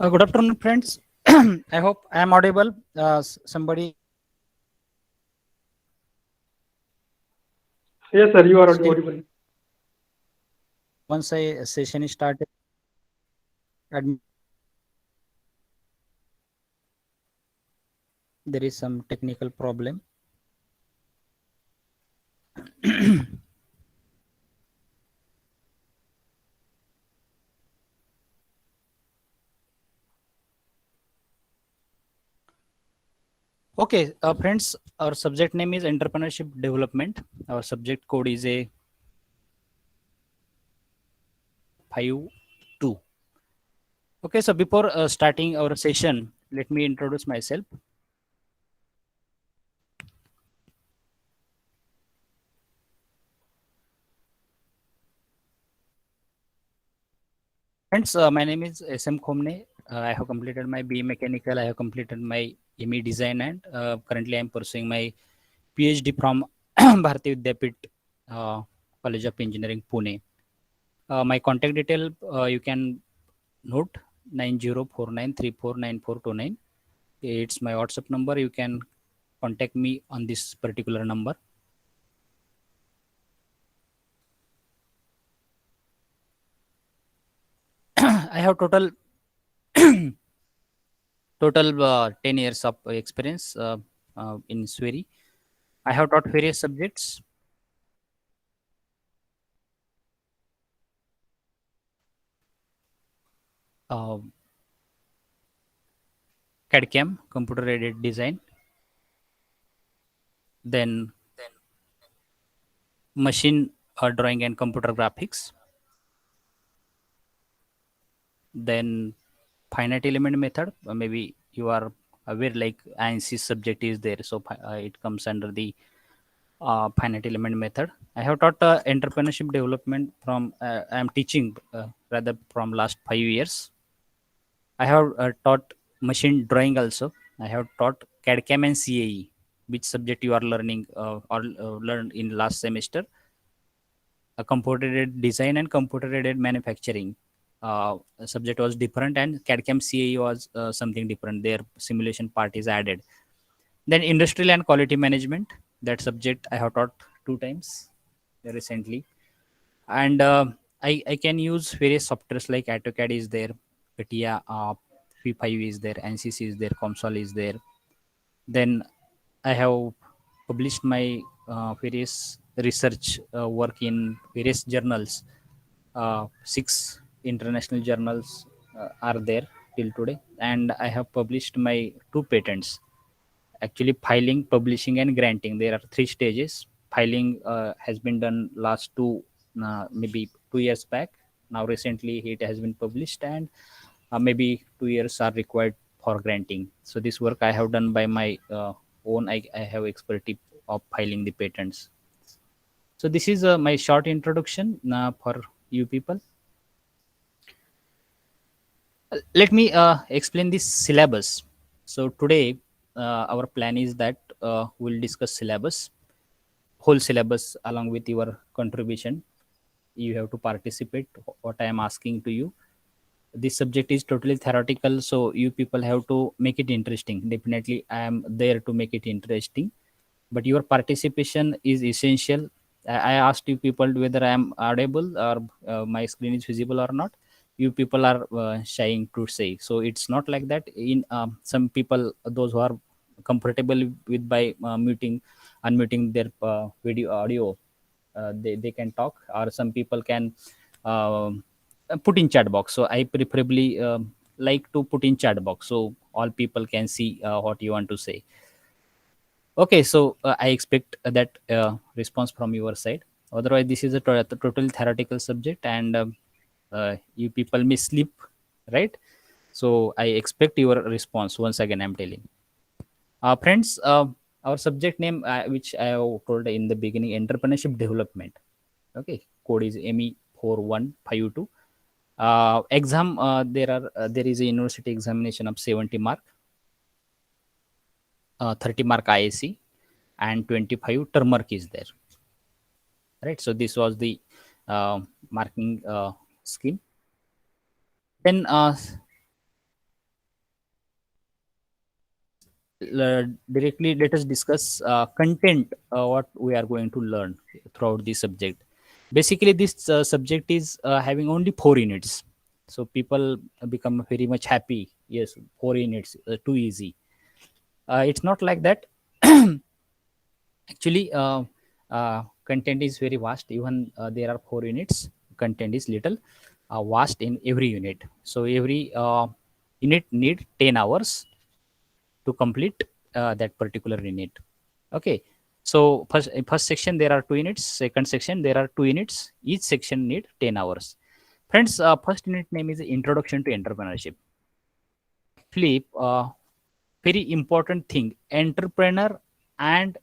Good afternoon, friends. I hope I am audible. Somebody Yes, sir, you are still, audible. once a session is started, admit there is some technical problem. Okay, friends, our subject name is entrepreneurship development. Our subject code is a 52. Okay, so before starting our session, let me introduce myself. Friends, my name is SM Khomne. I have completed my BE Mechanical. I have completed my ME Design, and currently I am pursuing my PhD from Bharati Vidyapit College of Engineering, Pune. My contact detail you can note 9049349429. It's my WhatsApp number. You can contact me on this particular number. I have total 10 years of experience in Sweri. I have taught various subjects. Uh, CAD/CAM, computer aided design, then machine drawing and computer graphics, then finite element method. Maybe you are aware like INC subject is there, so it comes under the finite element method. I have taught entrepreneurship development from I am teaching rather from last 5 years. I have taught machine drawing also. I have taught CAD/CAM and CAE, which subject you are learning or learned in last semester. A computer aided design and computer aided manufacturing subject was different, and CAD/CAM CAE was something different. Their simulation part is added. Then industrial and quality management. That subject I have taught 2 times recently, and I can use various softwares like AutoCAD is there, CATIA, V5 is there, NCC is there, COMSOL is there. Then I have published my various research work in various journals. Six international journals are there till today, and I have published my two patents. Actually, filing, publishing, and granting. There are three stages. Filing has been done last maybe 2 years back. Now recently it has been published, and maybe 2 years are required for granting. So this work I have done by my own. I have expertise of filing the patents. So this is my short introduction for you people. Let me explain this syllabus. So today our plan is that we'll discuss syllabus, whole syllabus along with your contribution. You have to participate what I am asking to you. This subject is totally theoretical, so you people have to make it interesting. Definitely I am there to make it interesting, but your participation is essential. I asked you people whether I am audible or my screen is visible or not. You people are shying to say, so it's not like that. In some people, those who are comfortable with by muting unmuting their video audio, they can talk, or some people can put in chat box. So I preferably like to put in chat box so all people can see what you want to say. Okay, so I expect that response from your side. Otherwise, this is a total theoretical subject, and you people may sleep, right? So I expect your response. Once again, I'm telling. Friends, our subject name, which I have told in the beginning, entrepreneurship development. Okay, code is ME4152. Exam, there is a university examination of 70 mark, 30 mark IAC, and 25 term mark is there. Right, so this was the marking scheme. Then directly let us discuss content, what we are going to learn throughout the subject. Basically this subject is having only 4 units, so people become very much happy. Yes, 4 units, too easy. It's not like that. Actually content is very vast. Even there are 4 units, content is little vast in every unit. So every unit need 10 hours to complete that particular unit. Okay, so first section there are 2 units, second section there are 2 units, each section need 10 hours. Friends, first unit name is introduction to entrepreneurship. Flip, very important thing, entrepreneur and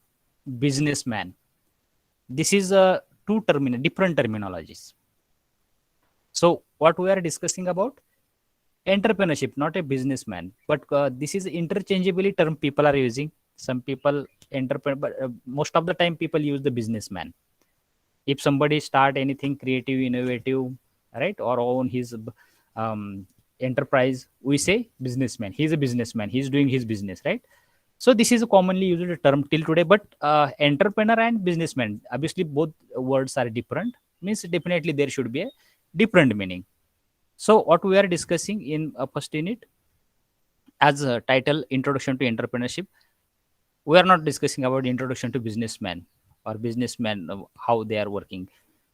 businessman. This is a different terminologies. So what we are discussing about, entrepreneurship, not a businessman, but this is interchangeably term people are using. Some people entrepreneur, but most of the time people use the businessman. If somebody start anything creative, innovative, right, or own his um, enterprise, we say businessman. He's a businessman. He's doing his business, right? So this is a commonly used term till today. But entrepreneur and businessman, obviously both words are different. Means definitely there should be a different meaning. So what we are discussing in first unit, as a title, introduction to entrepreneurship, we are not discussing about introduction to businessman or businessmen, how they are working.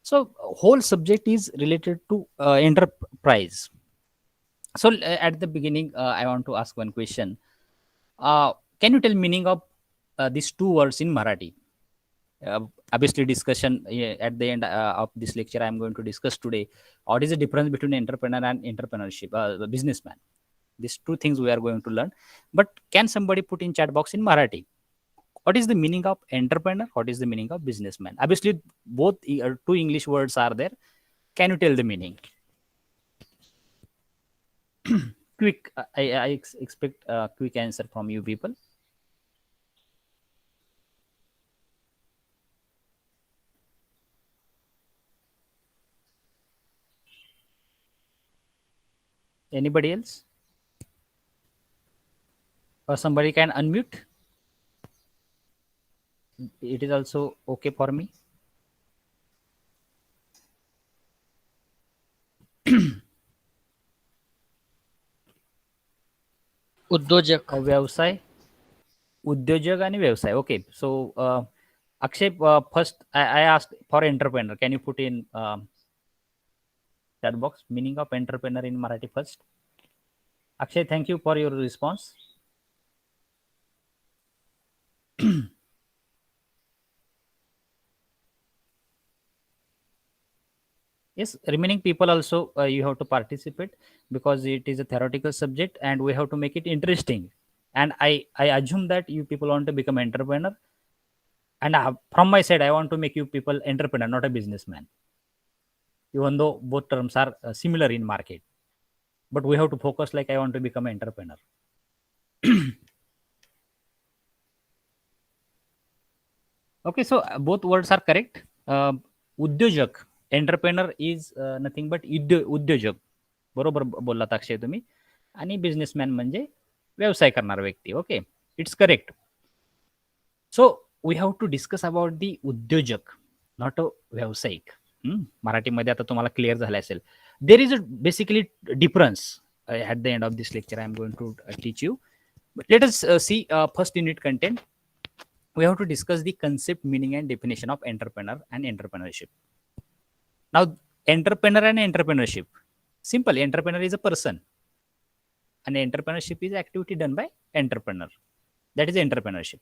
So whole subject is related to enterprise. So at the beginning, I want to ask one question. Can you tell meaning of these two words in Marathi? uh, Obviously discussion at the end of this lecture I am going to discuss today what is the difference between entrepreneur and entrepreneurship, businessman. These two things we are going to learn. But can somebody put in chat box in Marathi, what is the meaning of entrepreneur, what is the meaning of businessman? Obviously both two English words are there. Can you tell the meaning? Quick, I expect a quick answer from you people. Anybody else, or somebody can unmute? It is also okay for me. उद्योजक. व्यवसाय, उद्योजक आणि व्यवसाय. Okay. So, Akshay, first I asked for entrepreneur. Can you put in chat box meaning of entrepreneur in Marathi first? Akshay, thank you for your response. Yes, remaining people also you have to participate because it is a theoretical subject and we have to make it interesting. And I assume that you people want to become entrepreneur. And from my side, I want to make you people entrepreneur, not a businessman. Even though both terms are similar in market, but we have to focus like I want to become an entrepreneur. Okay, so both words are correct. उद्योजक entrepreneur is nothing but उद्योजक बरोबर बोललात अक्षय तुम्ही आणि businessman म्हणजे व्यवसाय करणारा व्यक्ती. Okay, it's correct. So we have to discuss about the उद्योजक, नॉट अ व्यावसायिक. मराठीमध्ये आता तुम्हाला क्लिअर झालं असेल. There is a basically difference at the end of this lecture. I am going to teach you. But let us see first unit content. We have to discuss the concept, meaning, and definition of entrepreneur and entrepreneurship. Now, entrepreneur and entrepreneurship. Simple. Entrepreneur is a person, and entrepreneurship is activity done by entrepreneur. That is entrepreneurship.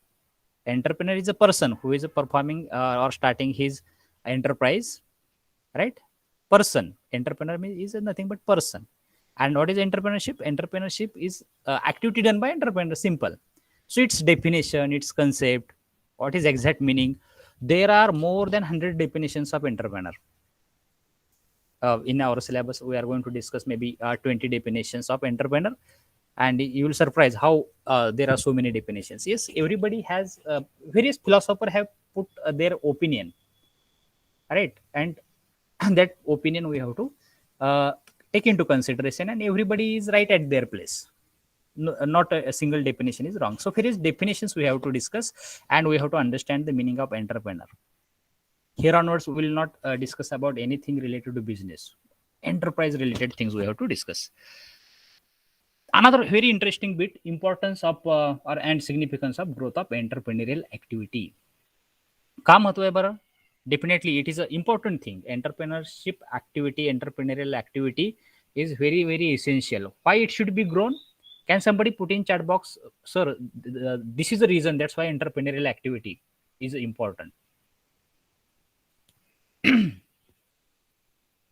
Entrepreneur is a person who is performing or starting his enterprise, right? Person. Entrepreneur is nothing but person. And what is entrepreneurship? Entrepreneurship is activity done by entrepreneur. Simple. So its definition, its concept, what is exact meaning? There are more than 100 definitions of entrepreneur. In our syllabus, we are going to discuss maybe 20 definitions of entrepreneur, and you will surprise how there are so many definitions. Yes, everybody has various philosophers have put their opinion, right? And that opinion we have to take into consideration, and everybody is right at their place. No, not a single definition is wrong. So various definitions we have to discuss, and we have to understand the meaning of entrepreneur. Here onwards, we will not discuss about anything related to business. Enterprise related things we have to discuss. Another very interesting bit: importance of and significance of growth of entrepreneurial activity. का महत्व आहे बरं? Definitely it is an important thing. Entrepreneurship activity, entrepreneurial activity is very, very essential. Why it should be grown? Can somebody put in chat box, sir, this is the reason, that's why entrepreneurial activity is important.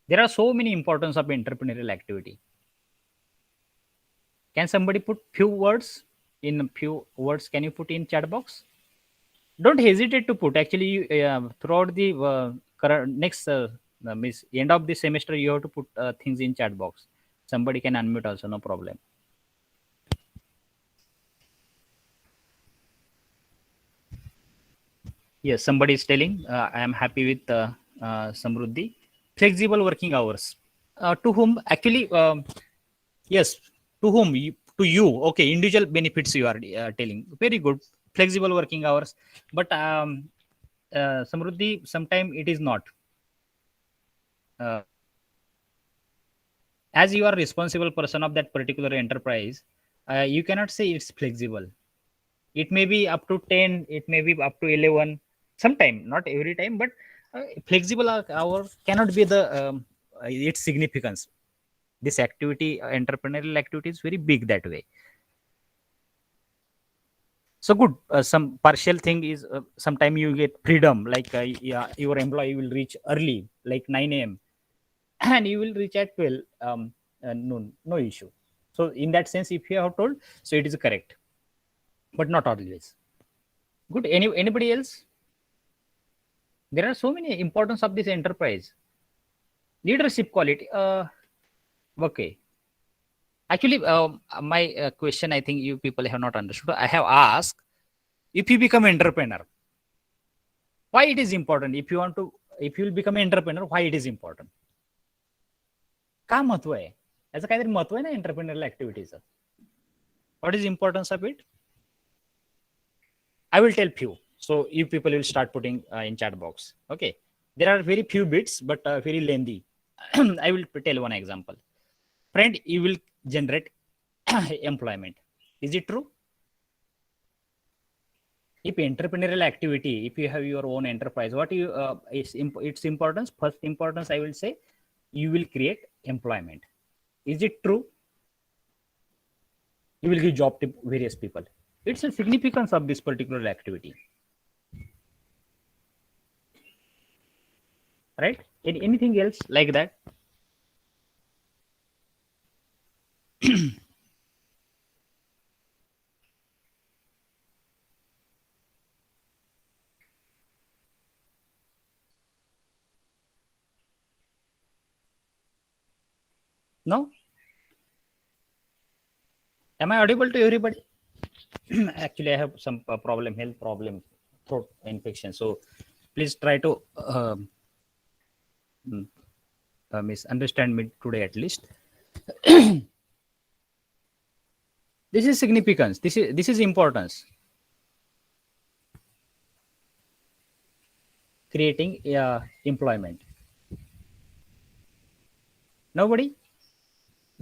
There are so many importance of entrepreneurial activity. Can somebody put few words? In few words, can you put in chat box? Don't hesitate to put. Actually, throughout the next end of the semester, you have to put things in chat box. Somebody can unmute also, no problem. Yes, somebody is telling, I am happy with Samruddhi. Flexible working hours. To whom? Actually, yes, to whom? To you. Okay, individual benefits you are telling. Very good. Flexible working hours. But Samruddhi, sometimes it is not. As you are responsible person of that particular enterprise, you cannot say it's flexible. It may be up to 10, it may be up to 11, sometime, not every time, but flexible hour cannot be the its significance. This activity, entrepreneurial activity, is very big that way. So good. Some partial thing is sometime you get freedom, like yeah, your employee will reach early, like 9 a.m. and you will reach at 12 noon, no issue. So in that sense, if you have told, so it is correct, but not always. Good. Anybody else? There are so many importance of this enterprise. Leadership quality. Okay. Actually, my question, I think you people have not understood. I have asked, if you become entrepreneur, why it is important? If you will become an entrepreneur, why it is important? का महत्व आहे? याचं काहीतरी महत्व आहे ना एंटरप्रेन्युअरल ऍक्टिव्हिटीचं. What is importance of it? I will tell few. So you people will start putting in chat box. Okay. There are very few bits, but very lengthy. I will tell one example. Friend, you will generate employment. Is it true? if entrepreneurial activity, if you have your own enterprise, what you its importance, first importance I will say, you will create employment. Is it true? You will give job to various people. It's a significance of this particular activity, right? Anything else like that? No? Am I audible to everybody? Actually, I have some problem, health problem, throat infection. So please try to mm, misunderstand me today at least. This is significance. This is importance. Creating employment. Nobody.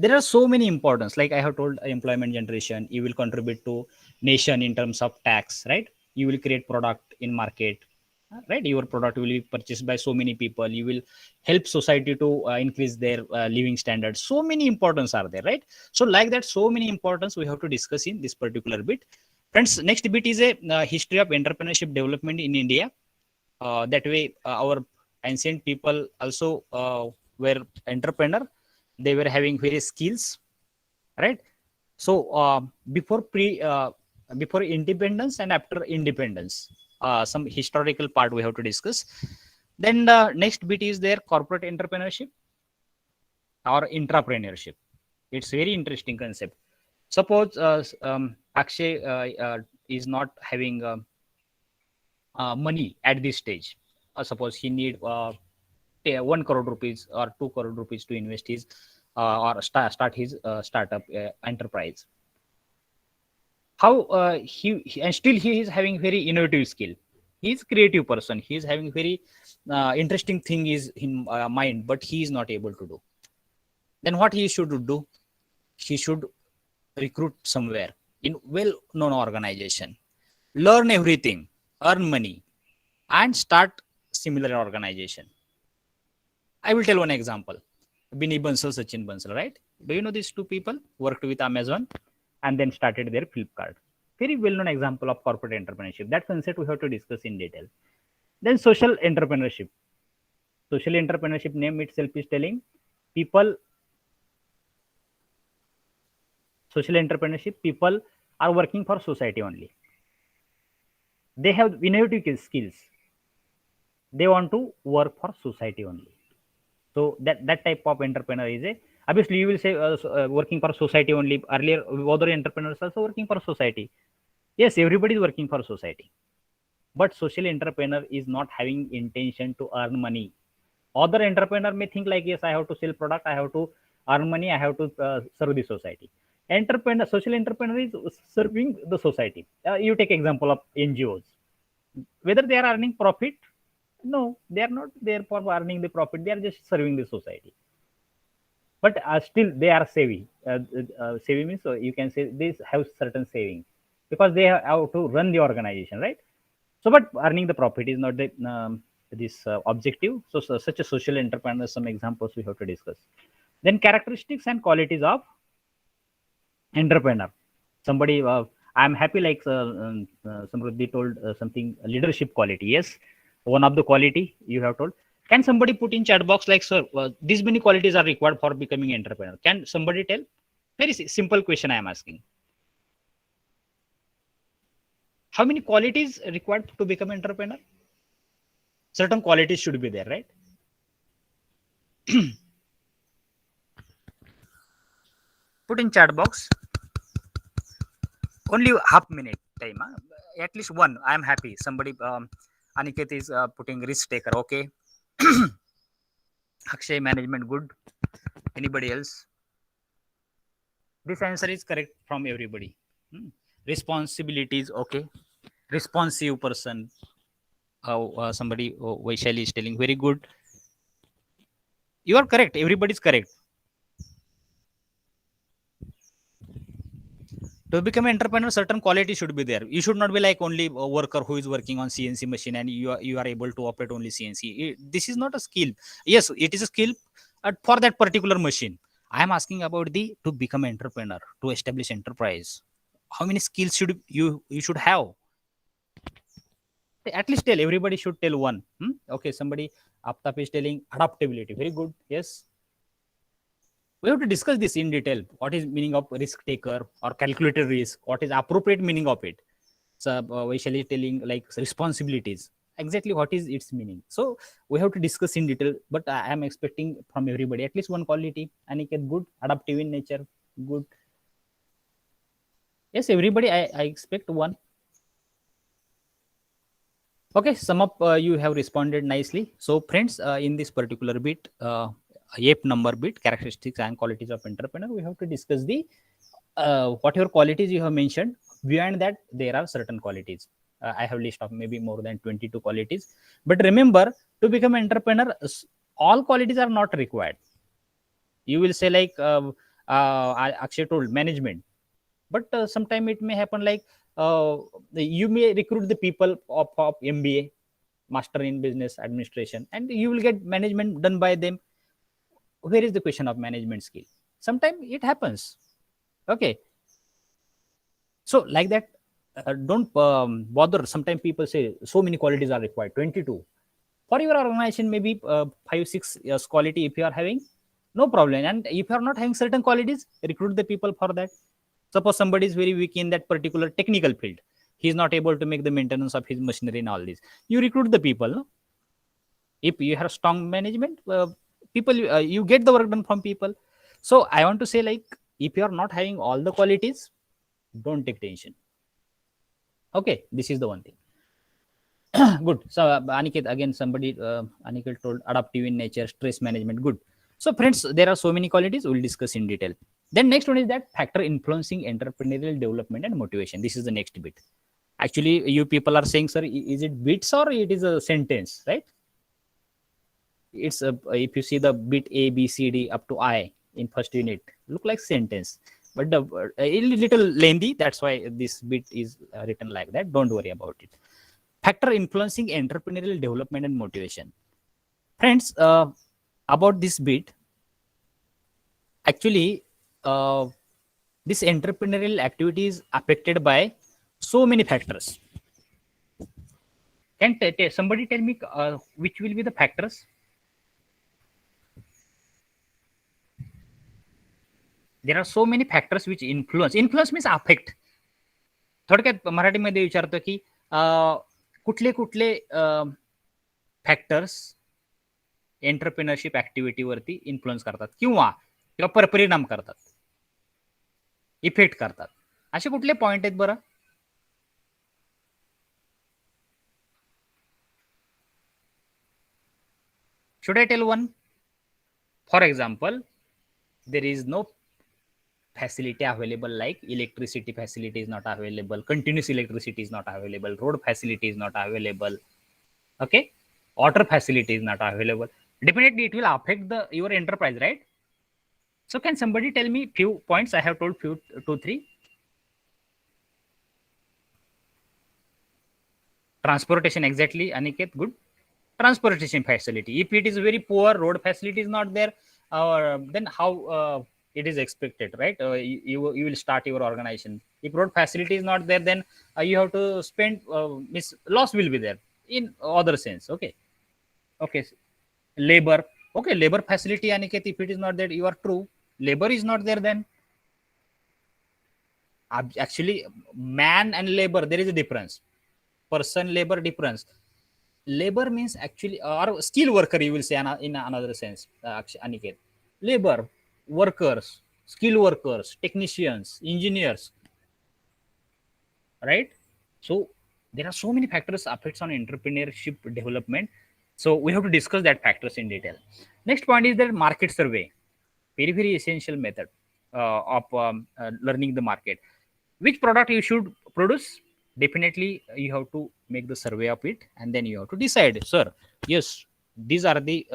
There are so many importance. Like I have told, employment generation. You will contribute to nation in terms of tax, right? You will create product in market, right? Your product will be purchased by so many people. You will help society to increase their living standards. So many importance are there, right? So like that, so many importance we have to discuss in this particular bit. Friends, next bit is a history of entrepreneurship development in India. That way, our ancient people also were entrepreneur. They were having various skills, right? So before independence and after independence, some historical part we have to discuss. Then the next bit is their corporate entrepreneurship or intrapreneurship. It's very interesting concept. Suppose Akshay is not having money at this stage. Suppose he need 1 crore rupees or 2 crore rupees to invest his or start his startup enterprise. How and still he is having very innovative skill. He is creative person. He is having very interesting thing is in mind, but he is not able to do. Then what he should do? He should recruit somewhere in well-known organization, learn everything, earn money, and start similar organization. I will tell one example. Binny Bansal, Sachin Bansal, right? Do you know these two people? Worked with Amazon and then started their Flipkart. Very well-known example of corporate entrepreneurship. That concept we have to discuss in detail. Then social entrepreneurship. Social entrepreneurship name itself is telling people, social entrepreneurship, people are working for society only. They have innovative skills. They want to work for society only. So that type of entrepreneur is a, obviously you will say working for society only. Earlier other entrepreneurs also working for society. Yes, everybody is working for society, but social entrepreneur is not having intention to earn money. Other entrepreneur may think like, yes, I have to sell product, I have to earn money, I have to serve the society. Entrepreneur, social entrepreneur is serving the society. You take example of NGOs. Whether they are earning profit, no, they are not there for earning the profit. They are just serving the society. But still, they are saving. Saving means, so you can say they have certain saving because they have to run the organization, right? So, but earning the profit is not the this objective. So, such a social entrepreneur, some examples we have to discuss. Then characteristics and qualities of entrepreneur. Somebody, I'm happy like Samruddhi told something leadership quality. Yes, one of the quality you have told. Can somebody put in chat box like, sir, these many qualities are required for becoming entrepreneur? Can somebody tell? Very simple question I am asking. How many qualities required to become entrepreneur? Certain qualities should be there, right? Put in chat box. Only half minute time. Huh? At least one. I am happy. Somebody, Aniket is putting risk taker. Okay. Akshay management good. Anybody else? This answer is correct from everybody. Responsibilities. Okay. Responsive person. Somebody, Vaishali is telling very good. You are correct. Everybody is correct. To become an entrepreneur, certain quality should be there. You should not be like only a worker who is working on CNC machine and you are able to operate only CNC. This is not a skill. Yes, it is a skill for that particular machine. I am asking about the to become an entrepreneur, to establish enterprise. How many skills should you should have? At least tell, everybody should tell one. Okay, somebody, Aptap is telling adaptability. Very good. Yes. We have to discuss this in detail. What is meaning of risk taker or calculated risk? What is appropriate meaning of it? So Vaishali telling like responsibilities. Exactly what is its meaning. So we have to discuss in detail. But I am expecting from everybody at least one quality. Aniket, good, adaptive in nature, good. Yes, everybody. I expect one. Okay, some of you have responded nicely. So, friends, in this particular bit, ape number bit, characteristics and qualities of entrepreneur, we have to discuss the whatever qualities you have mentioned. Beyond that, there are certain qualities. I have list of maybe more than 22 qualities. But remember, to become an entrepreneur, all qualities are not required. You will say like Akshay told management, but sometime it may happen like you may recruit the people of MBA, master in business administration, and you will get management done by them. Where is the question of management skill? Sometimes it happens. Okay, so like that, don't bother. Sometimes people say so many qualities are required, 22 for your organization, maybe 5-6 years quality if you are having, no problem. And if you are not having certain qualities, recruit the people for that. Suppose somebody is very weak in that particular technical field, he is not able to make the maintenance of his machinery and all this, you recruit the people, no? If you have strong management, people, you get the work done from people. So I want to say like, if you are not having all the qualities, don't take tension. Okay, this is the one thing. Good. So Aniket, again somebody, Aniket told adaptive in nature, stress management. Good. So friends, there are so many qualities we'll discuss in detail. Then next one is that factor influencing entrepreneurial development and motivation. This is the next bit. Actually, you people are saying, sir, is it bits or it is a sentence, right? It's a, if you see the bit A, B, C, D up to I in first unit, look like sentence, but the a little lengthy. That's why this bit is written like that. Don't worry about it. Factor influencing entrepreneurial development and motivation. Friends, about this bit, actually, this entrepreneurial activity is affected by so many factors. Can somebody tell me which will be the factors? There are so many factors which influence. Influence means affect. थोडक्यात मराठीमध्ये विचारतो की कुठले कुठले factors entrepreneurship ऍक्टिव्हिटीवरती influence करतात किंवा किंवा परिणाम करतात, इफेक्ट करतात, असे कुठले पॉइंट आहेत बरं? Should I tell one? For example, there is no facility available, like electricity facility is not available, continuous electricity is not available, road facility is not available, okay, water facility is not available. Definitely it will affect the your enterprise, right? So can somebody tell me few points? I have told few, 2-3. Transportation, exactly, Aniket, good. Transportation facility, if it is very poor, road facility is not there, then how it is expected, right? You will start your organization. If road facility is not there, then you have to spend, loss will be there in other sense. Okay, okay. Labor, okay, labor facility, Aniket, if it is not there, you are true, labor is not there, then actually man and labor, there is a difference. Person, labor, difference. Labor means actually, or skill worker, you will say in another sense, Aniket. Labor, workers, skill workers, technicians, engineers, right? So there are so many factors affects on entrepreneurship development. So we have to discuss that factors in detail. Next point is that market survey, very very essential method of learning the market. Which product you should produce? Definitely you have to make the survey of it, and then you have to decide, sir, yes, these are the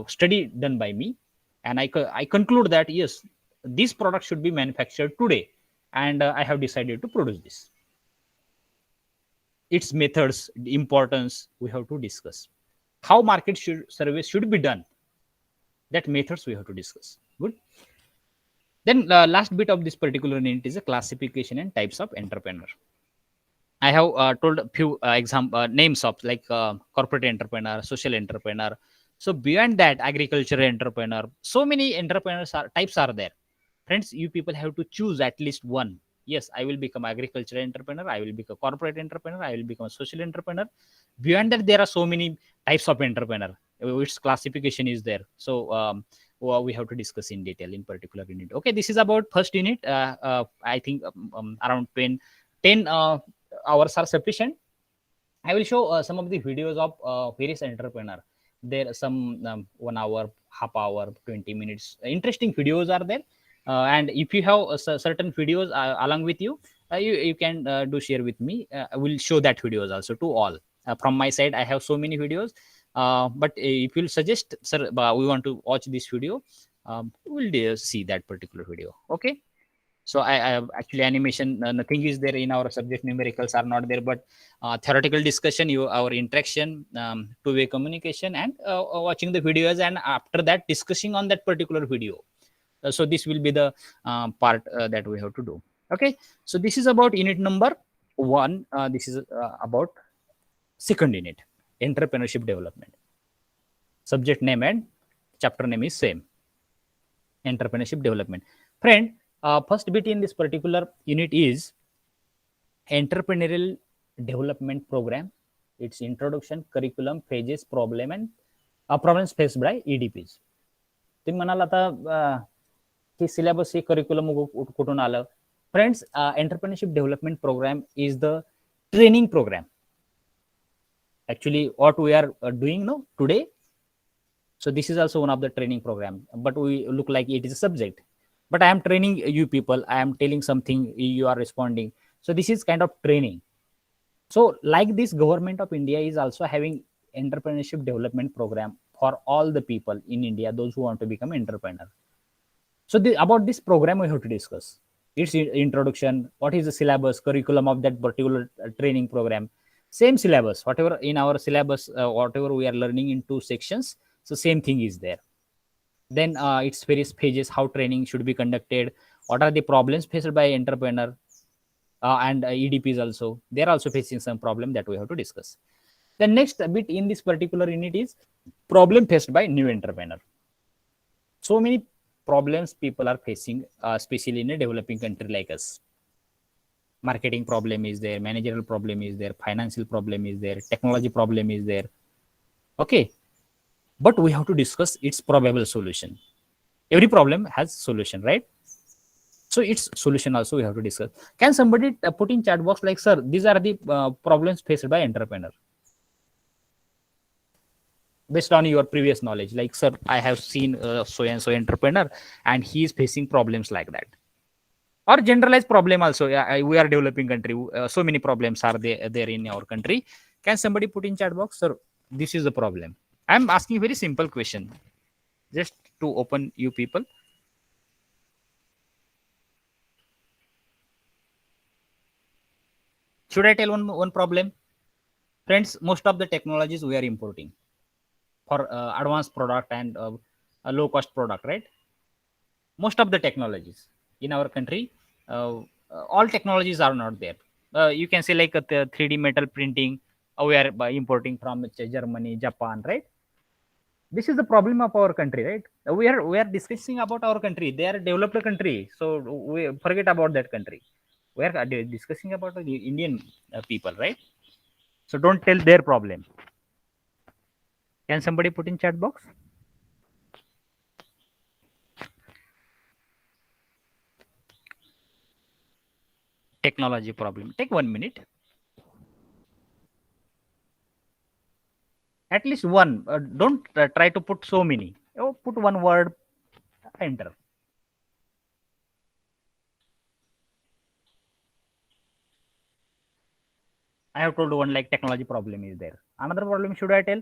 study done by me, and I conclude that yes, this product should be manufactured today. and I have decided to produce this. Its methods, the importance, we have to discuss. How market survey should be done, that methods we have to discuss. Good. Then last bit of this particular unit is a classification and types of entrepreneur. I have told a few names of like corporate entrepreneur, social entrepreneur. So beyond that, agricultural entrepreneur. So many entrepreneurs are types are there. Friends, you people have to choose at least one. Yes, I will become agricultural entrepreneur. I will become corporate entrepreneur. I will become a social entrepreneur. Beyond that, there are so many types of entrepreneur. Which classification is there? So we have to discuss in detail in particular unit. Okay, this is about first unit. I think around 10 hours are sufficient. I will show some of the videos of various entrepreneur. There are some 1 hour, half hour, 20 minutes. Interesting videos are there. And if you have certain videos along with you, you can do share with me. I will show that videos also to all. From my side, I have so many videos. But if you'll suggest, sir, we want to watch this video, we'll see that particular video. Okay. So I have actually animation, nothing is there in our subject, numericals are not there, but theoretical discussion, our interaction, two-way communication, and watching the videos, and after that discussing on that particular video. So this will be the part that we have to do. Okay, so this is about unit number 1. This is about second unit, entrepreneurship development. Subject name and chapter name is same, entrepreneurship development. Friend, first bit in this particular unit is entrepreneurial development program. Its introduction, curriculum, phases, problem, and problems faced by EDPs. तुम्ही म्हणाल आता हे syllabus, हे curriculum कुठून आलं? Friends, entrepreneurship development program is the training program. Actually, what we are doing now today. So this is also one of the training program, but we look like it is a subject. But I am training you people. I am telling something, you are responding. So this is kind of training. So like this, government of India is also having entrepreneurship development program for all the people in India, those who want to become entrepreneur. So about this program we have to discuss. Its introduction, what is the syllabus, curriculum of that particular training program. Same syllabus, whatever in our syllabus, whatever we are learning in 2 sections. So same thing is there. Then its various pages, how training should be conducted, what are the problems faced by entrepreneur, and EDPs also. They are also facing some problem that we have to discuss. The next bit in this particular unit is problem faced by new entrepreneur. So many problems people are facing, especially in a developing country like us. Marketing problem is there, managerial problem is there, financial problem is there, technology problem is there. Okay, but we have to discuss its probable solution. Every problem has solution, right? So its solution also we have to discuss. Can somebody put in chat box like, sir, these are the problems faced by entrepreneur based on your previous knowledge? Like, sir, I have seen so and so entrepreneur and he is facing problems like that. Or generalized problem also. Yeah, we are developing country. So many problems are there in our country. Can somebody put in chat box, sir, this is the problem? I'm asking very simple question, just to open you people. Should I tell one problem? Friends, most of the technologies we are importing for advanced product and a low cost product, right? Most of the technologies in our country, all technologies are not there. You can say like the 3D metal printing, we are importing from Germany, Japan, right? This is the problem of our country, right? We are discussing about our country. They are a developed country, so we forget about that country. We are discussing about the Indian people, right? So don't tell their problem. Can somebody put in chat box? Technology problem. Take 1 minute. At least one. Don't try to put so many. Oh, put one word. Enter. I have told one like technology problem is there. Another problem should I tell?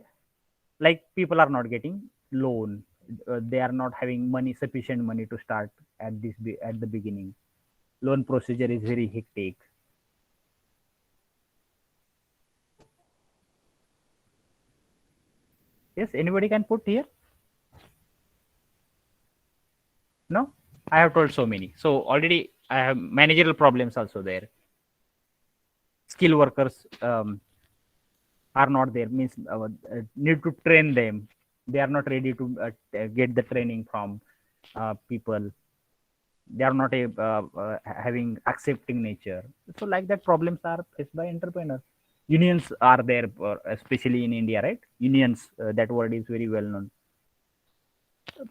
Like people are not getting loan. They are not having money, sufficient money to start at the beginning. loan procedure is very hectic. Yes, anybody can put here. No, I have told so many. So already I have managerial problems also there. Skill workers are not there. Means need to train them. They are not ready to get the training from people. They are not having accepting nature. So like that, problems are faced by entrepreneurs. Unions are there, especially in India, right? Unions. That word is very well known.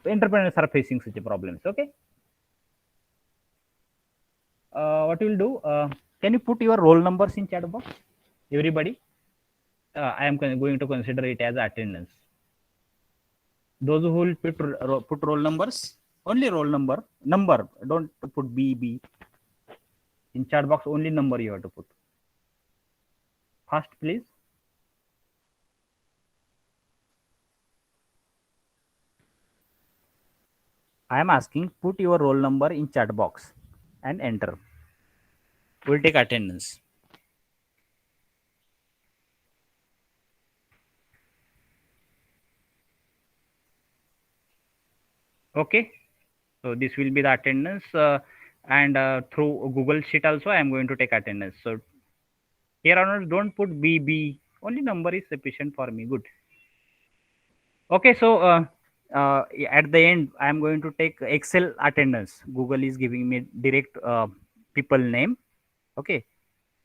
Entrepreneurs are facing such a problems. Okay. What you will do? Can you put your roll numbers in chat box? Everybody, I am going to consider it as attendance. Those who will put roll numbers, only roll number. Don't put BB in chat box. Only number you have to put. Fast, please. I am asking, put your roll number in chat box and enter. We'll take attendance. Okay. So this will be the attendance, and through Google Sheet also I am going to take attendance. So here on don't put BB. Only number is sufficient for me. Good. Okay. So at the end, I am going to take Excel attendance. Google is giving me direct people name. Okay.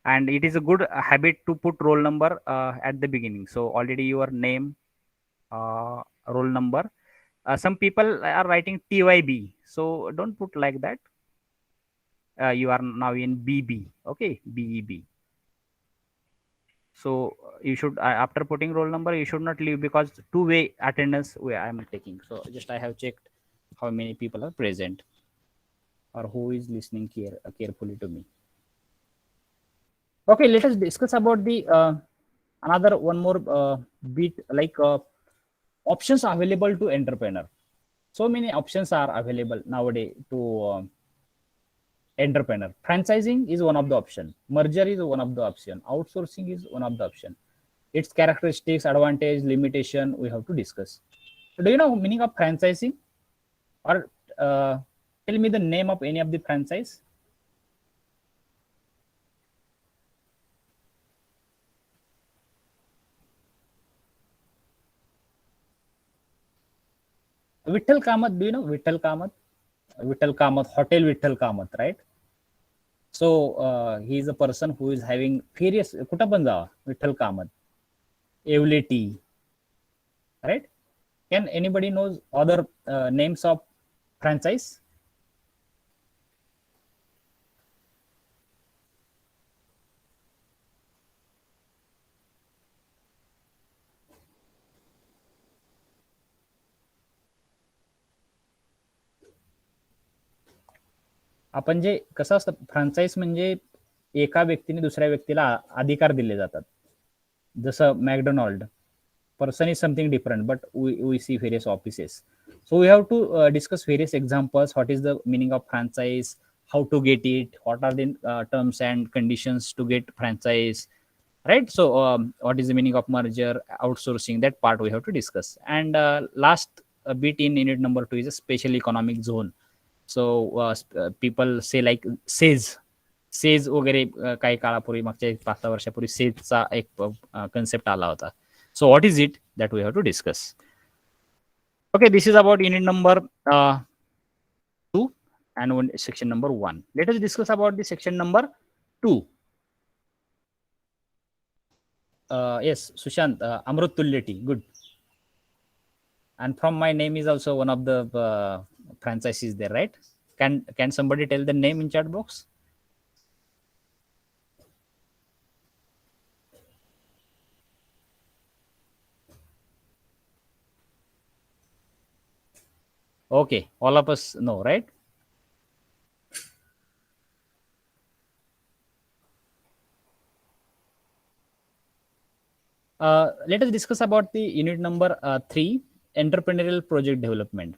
And it is a good habit to put roll number at the beginning. So already your name, roll number. Some people are writing TYB. So don't put like that. You are now in BB. Okay. BEB. So you should, after putting roll number, you should not leave, because two-way attendance I am taking. So just I have checked how many people are present or who is listening carefully to me. Okay, let us discuss about the another one more bit, like options available to entrepreneur. So many options are available nowadays to entrepreneur. Franchising is one of the option. Merger is one of the option. Outsourcing is one of the option. Its characteristics, advantage, limitation, we have to discuss. Do you know meaning of franchising? Or tell me the name of any of the franchise. Vittal Kamath, do you know Vittal Kamath? Vittal Kamath, Hotel Vittal Kamath, right? So he is a person who is having various Kutapanza, Vittal Kamath, Evle Tea, right? Can anybody knows other names of franchise? आपण जे कसं असतं, फ्रांचाईज म्हणजे एका व्यक्तीने दुसऱ्या व्यक्तीला अधिकार दिले जातात. जसं McDonald, person is something different, but we see various offices. So we have to discuss various examples. What is the meaning of franchise? How to get it? What are the terms and conditions to get franchise? Right. So what is the meaning of merger, outsourcing? That part we have to discuss. And last bit in unit number 2 is a special economic zone. So people say like says वगैरे काही काळापूर्वी, मागच्या 5-6 वर्षापूर्वी सेजचा एक concept आला होता. So what is it that we have to discuss? Okay, this is about unit number 2 and section number 1. Let us discuss about the section number 2. Yes, Sushant, Amrut Tulleti, good. And from my name is also one of the franchises there, right? Can somebody tell the name in chat box? Okay, all of us know, right? Let us discuss about the unit number 3, entrepreneurial project development.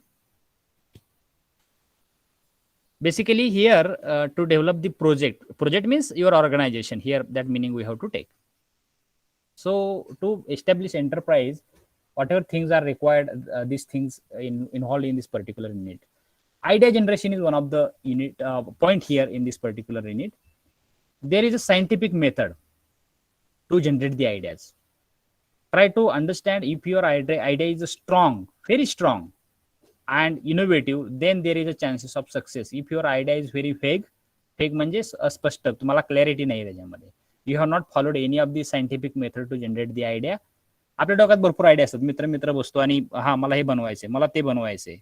Basically here to develop the project means your organization here, that meaning we have to take. So to establish enterprise, whatever things are required, these things involved in this particular unit. Idea generation is one of the unit point here in this particular unit. There is a scientific method to generate the ideas. Try to understand if your idea is strong, very strong and innovative, then there is a chances of success. If your idea is very vague म्हणजे अस्पष्ट, तुम्हाला clarity नाही त्याच्यामध्ये, you have not followed any of the scientific method to generate the idea. आपल्या डोक्यात भरपूर idea असतात, मित्र मित्र बसतो आणि हा मला हे बनवायचंय, मला ते बनवायचंय,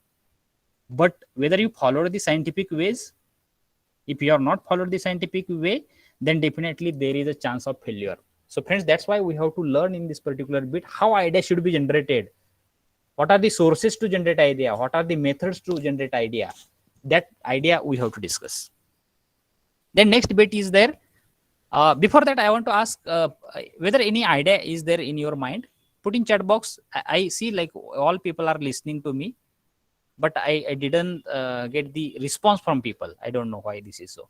but whether you followed the scientific ways, if you are not followed the scientific way, then definitely there is a chance of failure. So friends, that's why we have to learn in this particular bit how idea should be generated, what are the sources to generate idea, what are the methods to generate idea. That idea we have to discuss. Then next bit is there. Before that I want to ask whether any idea is there in your mind. Put in chat box. I see like all people are listening to me, but I didn't get the response from people. I don't know why this is so.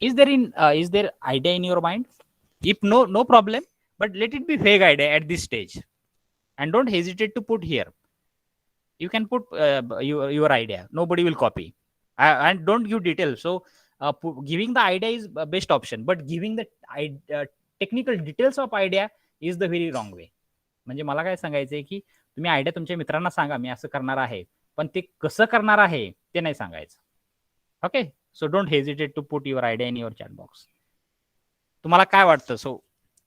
Is there idea in your mind? If no problem, but let it be vague idea at this stage, and don't hesitate to put here. You can put your idea, nobody will copy, and don't give details. So giving the idea is best option, but giving the technical details of idea is the very wrong way. म्हणजे मला काय सांगायचंय की तुम्ही idea तुमच्या मित्रांना सांगा मी असं करणार आहे, पण ते कसं करणार आहे ते नाही सांगायचं. Okay, so don't hesitate to put your idea in your chat box. तुम्हाला काय वाटतं? So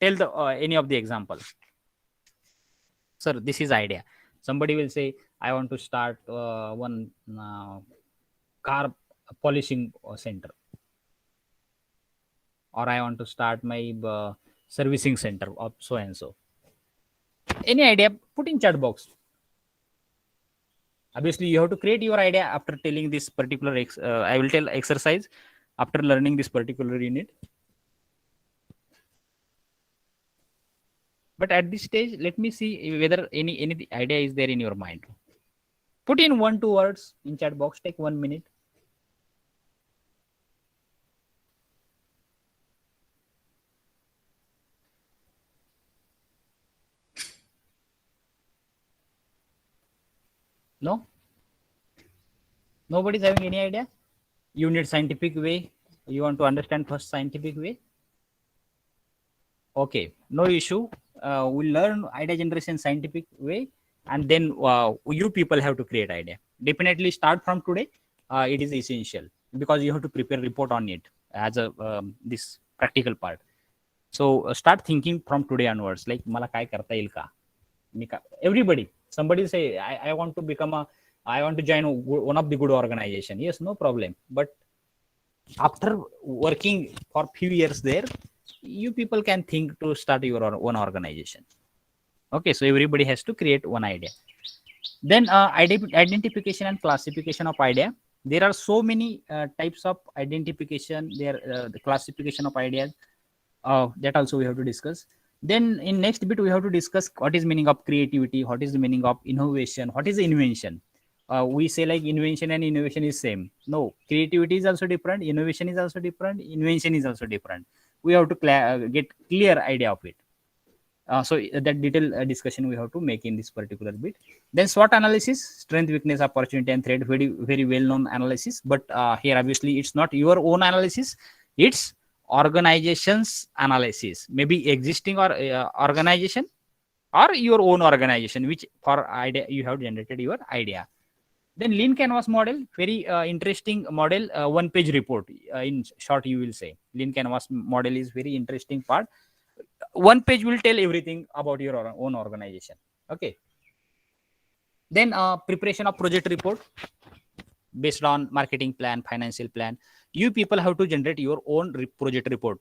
tell the any of the example. Sir this is idea. Somebody will say, I want to start one car polishing center, or I want to start my servicing center of so and so. Any idea, put in chat box. Obviously you have to create your idea after telling this particular I will tell exercise after learning this particular unit. But at this stage, let me see whether any idea is there in your mind. Put in 1-2 words in chat box. Take 1 minute. No? Nobody's having any idea? You need scientific way. You want to understand first scientific way? Okay, no issue. We'll learn idea generation scientific way, and then you people have to create idea. Definitely start from today. It is essential because you have to prepare report on it as a this practical part. So start thinking from today onwards, like मला काय करता येईल का? Everybody, somebody say I want to become I want to join one of the good organization. Yes, no problem. But after working for few years there, you people can think to start your own organization. Okay, so everybody has to create one idea. Then identification and classification of idea. There are so many types of identification. There the classification of ideas. That also we have to discuss. Then in next bit we have to discuss what is meaning of creativity, what is the meaning of innovation, what is the invention. We say like invention and innovation is same. No, creativity is also different, innovation is also different, invention is also different. We have to get clear idea of it. So that detailed discussion we have to make in this particular bit. Then SWOT analysis, strength, weakness, opportunity and threat, very very well known analysis. But here obviously it's not your own analysis, it's organization's analysis, maybe existing or organization or your own organization, which for idea you have generated your idea. Then lean canvas model, very interesting model, one page report in short you will say. Lean canvas model is very interesting part. One page will tell everything about your own organization. Okay, then preparation of project report based on marketing plan, financial plan. You people have to generate your own project report.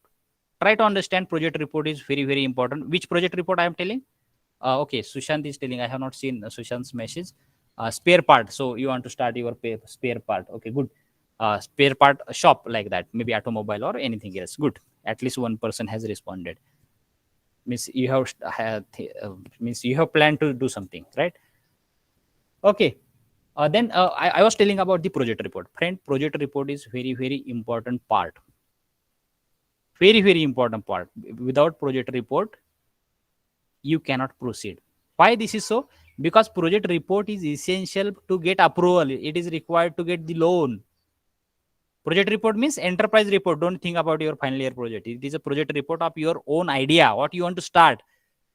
Try to understand project report is very very important. Which project report I am telling? Okay, Sushant is telling. I have not seen Sushant's message. Spare part, so you want to start your spare part. Okay, good. Spare part shop like that, maybe automobile or anything else. Good, at least one person has responded. Means you have means you have planned to do something, right? Okay, Then I was telling about the project report. Friend, project report is very, very important part. Very, very important part. Without project report, you cannot proceed. Why this is so? Because project report is essential to get approval. It is required to get the loan. Project report means enterprise report. Don't think about your final year project. It is a project report of your own idea, what you want to start.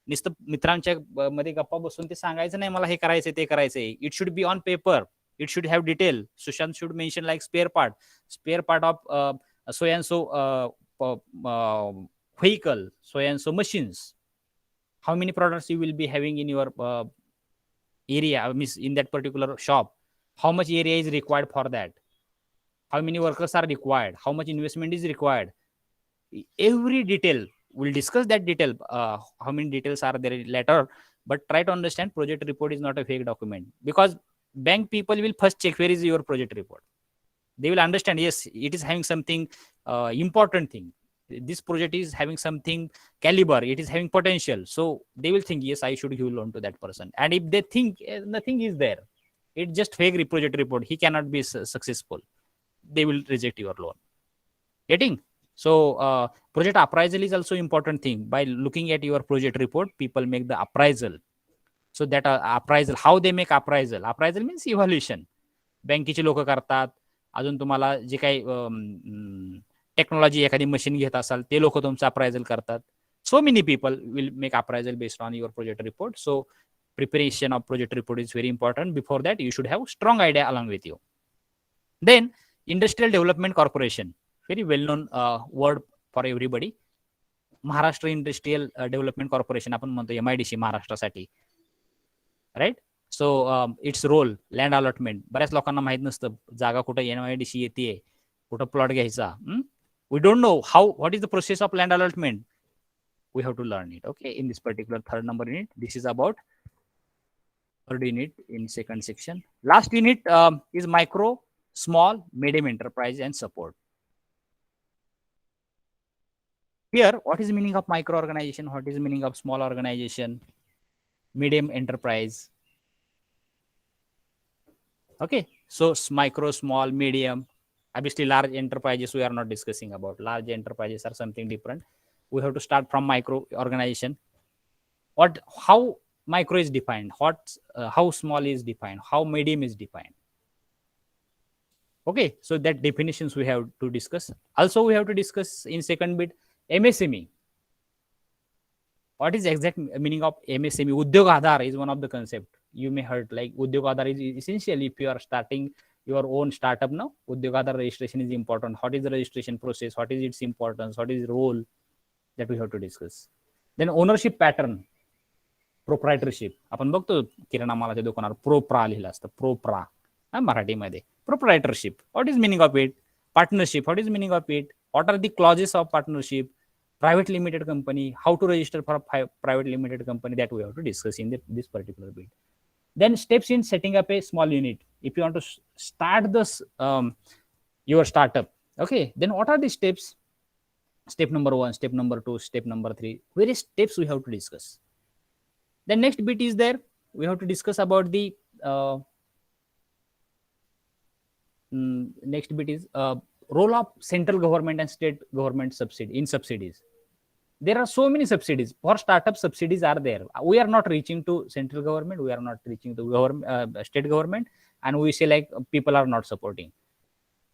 नुसतं मित्रांच्या मध्ये गप्पा बसून ते सांगायचं नाही मला हे करायचंय ते करायचंय. It should be on paper. It should have detail. Sushant should mention like spare part of so and so vehicle, so and so machines. How many products you will be having in your area, means in that particular shop? How much area is required for that? How many workers are required? How much investment is required? Every detail. We'll discuss that detail. How many details are there later? But try to understand project report is not a fake document, because bank people will first check where is your project report. They will understand, yes, it is having something important thing. This project is having something caliber, it is having potential. So they will think, yes, I should give loan to that person. And if they think nothing is there, it's just fake project report, he cannot be successful, they will reject your loan. Getting? So project appraisal is also important thing. By looking at your project report, people make the appraisal. So that appraisal, how they make appraisal? Appraisal means evaluation. बँकेची लोक करतात. अजून तुम्हाला जे काही technology एखादी machine घेत असाल ते लोक तुमचं अप्रायझल करतात. So many people will make appraisal based on your project report. So preparation of project report is very important. Before that, you should have strong idea along with you. Then Industrial Development Corporation, very well known word for everybody. Maharashtra industrial development corporation आपण म्हणतो MIDC महाराष्ट्रासाठी, right. So it's role land allotment. बऱ्याच लोकांना माहित नसतं जागा कुठं MIDC येते, कुठं प्लॉट घ्यायचा. We don't know how, what is the process of land allotment. We have to learn it, okay, in this particular 3rd number unit. This is about 3rd unit in 2nd section. Last unit is micro, small, medium enterprise and support. Here, what is the meaning of micro organization? What is the meaning of small organization? Medium enterprise. Okay, so micro, small, medium. Obviously, large enterprises we are not discussing about. Large enterprises are something different. We have to start from micro organization. How micro is defined? How small is defined? How medium is defined? Okay, so that definitions we have to discuss. Also, we have to discuss in second bit MSME. What is exact meaning of MSME? Udyog Aadhar is one of the concept you may heard. Like Udyog Aadhar is essential if you are starting your own startup now. Udyog Aadhar registration is important. What is the registration process? What is its importance? What is the role? That we have to discuss. Then ownership pattern, proprietorship. आपण बघतो किराणा मालाच्या दुकानावर प्रोप्रा लिहिलं असतं, प्रोप्रा मराठीमध्ये. Proprietorship, what is meaning of it? Partnership, what is meaning of it? What are the clauses of partnership? Private limited company, how to register for a private limited company, that we have to discuss in this particular bit. Then steps in setting up a small unit. If you want to start this your startup, okay, then what are the steps? Step number 1, step number 2, step number 3. Various steps we have to discuss. The next bit is there. We have to discuss about the next bit is role of central government and state government subsidies. There are so many subsidies. For startup, subsidies are there. We are not reaching to central government. We are not reaching to state government. And we say like people are not supporting.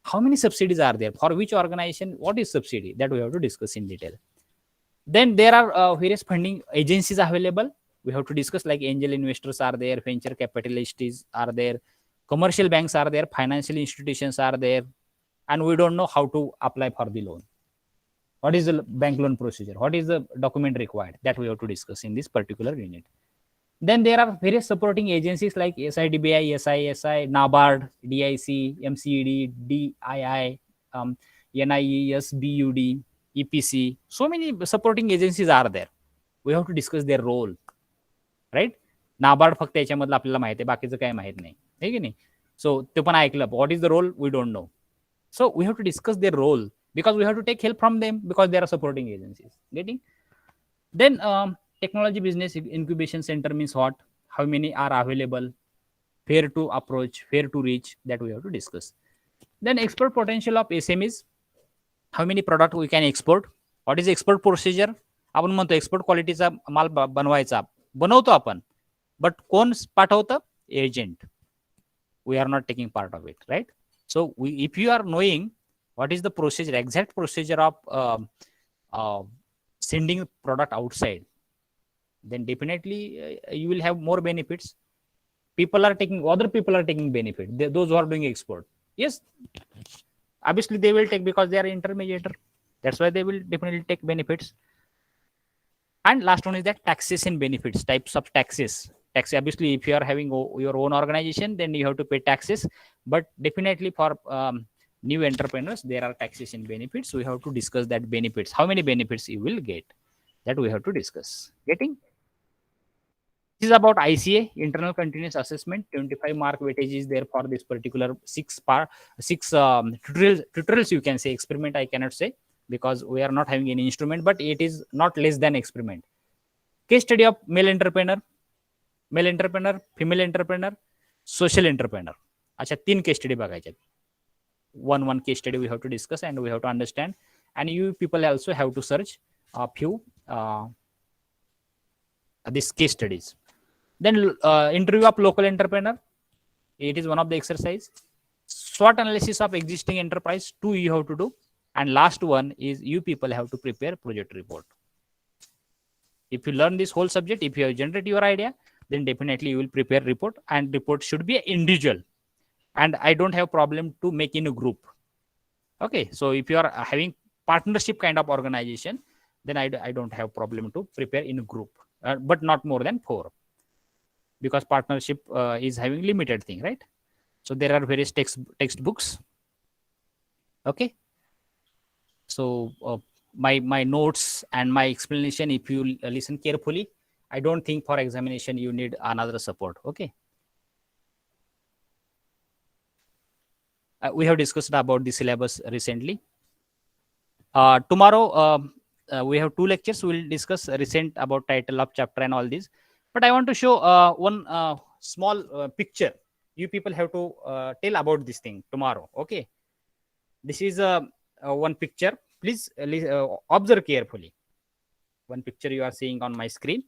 How many subsidies are there? For which organization? What is subsidy? That we have to discuss in detail. Then there are various funding agencies available. We have to discuss like angel investors are there, venture capitalists are there, commercial banks are there, financial institutions are there, and we don't know how to apply for the loan. What is the bank loan procedure? What is the document required? That we have to discuss in this particular unit. Then there are various supporting agencies like SIDBI, SISI, NABARD, DIC, MCED, DII, NIES, BUD, EPC. So many supporting agencies are there. We have to discuss their role, right? NABARD फक्त याच्यामधलं आपल्याला माहिती आहे, बाकीचं काय माहित नाही, है की नाही? So ते पण ऐकलं. What is the role? We don't know. So we have to discuss their role because we have to take help from them because they are supporting agencies. Getting? Then technology business incubation center means what? How many are available? fair to approach, fair to reach, that we have to discuss. Then export potential of SMEs, how many product we can export, what is export procedure. आपण म्हणतो export क्वालिटीचा माल बनवायचा, बनवतो आपण, but कोण पाठवतं, agent. We are not taking part of it, right? So if you are knowing what is the procedure, exact procedure of sending product outside, then definitely you will have more benefits. Other people are taking benefit. Those who are doing export, yes, obviously they will take, because they are intermediator. That's why they will definitely take benefits. And last one is that taxation benefits, types of taxes. Tax, obviously, if you are having your own organization, then you have to pay taxes. But definitely for new entrepreneurs, there are taxation benefits. We have to discuss that benefits. How many benefits you will get? That we have to discuss. Getting? This is about ICA, internal continuous assessment. 25 mark weightage is there for this particular six tutorials, you can say. Experiment I cannot say, because we are not having any instrument, but it is not less than experiment. Case study of male entrepreneur, female entrepreneur, social entrepreneur. Acha, 3 case study bagaयचे. One case study we have to discuss and we have to understand. And you people also have to search a few these case studies. Then interview of local entrepreneur. It is one of the exercise. SWOT analysis of existing enterprise, 2 you have to do. And last one is you people have to prepare project report. If you learn this whole subject, if you have generated your idea, then definitely you will prepare report, and report should be individual. And I don't have problem to make in a group. Okay, so if you are having partnership kind of organization, then I don't have problem to prepare in a group, but not more than 4, because partnership is having limited thing, right? So there are various textbooks. Okay, so my notes and my explanation, if you listen carefully, I don't think for examination you need another support. Okay, we have discussed about the syllabus recently. Tomorrow we have 2 lectures. We'll discuss recent about title of chapter and all these. But I want to show one small picture. You people have to tell about this thing tomorrow. Okay, this is one picture. Please observe carefully. One picture you are seeing on my screen.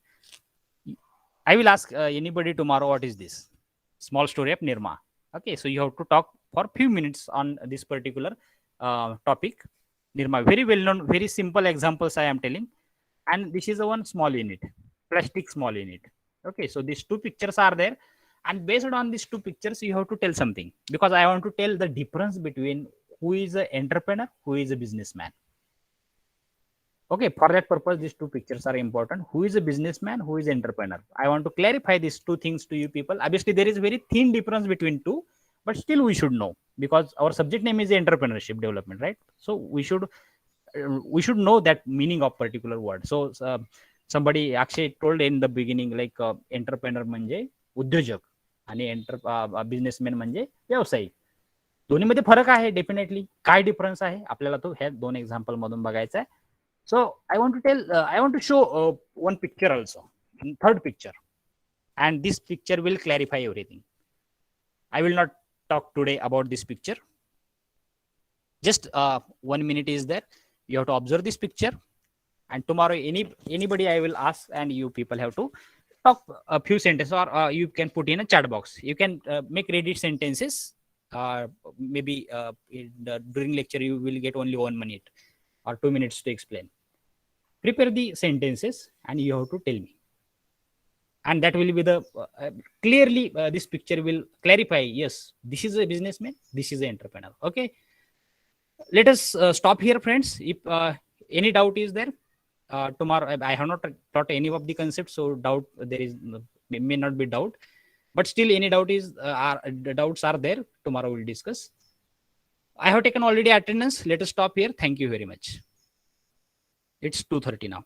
I will ask anybody tomorrow, what is this? Small story of Nirma. Okay, so you have to talk for few minutes on this particular topic. Nirma, very well known, very simple examples I am telling. And this is a one small unit, plastic small unit. Okay, so these 2 pictures are there. And based on these 2 pictures, you have to tell something, because I want to tell the difference between who is an entrepreneur, who is a businessman. Okay, for that purpose, these 2 pictures are important. Who is a businessman, who is entrepreneur? I want to clarify these 2 things to you people. Obviously, there is a very thin difference between 2, but still we should know, because our subject name is entrepreneurship development, right? So we should know that meaning of particular word. So somebody actually told in the beginning, like entrepreneur म्हणजे उद्योजक आणि businessman म्हणजे व्यावसायिक. दोन्हीमध्ये फरक आहे definitely. काय difference आहे आपल्याला तो ह्या 2 एक्झाम्पल मधून बघायचा आहे. So I want to show one picture also, third picture, and this picture will clarify everything. I will not talk today about this picture. Just 1 minute is there. You have to observe this picture, and tomorrow anybody I will ask, and you people have to talk a few sentences, or you can put in a chat box. You can make ready sentences. Maybe during lecture you will get only 1 minute or 2 minutes to explain. Prepare the sentences and you have to tell me, and that will be the clearly this picture will clarify, yes, this is a businessman, this is an entrepreneur. Okay, let us stop here, friends. If any doubt is there, tomorrow I have not taught any of the concepts, so doubt there is may not be doubt, but still any doubt is the doubts are there, tomorrow we'll discuss. I have taken already attendance. Let us stop here. Thank you very much. It's 2:30 now.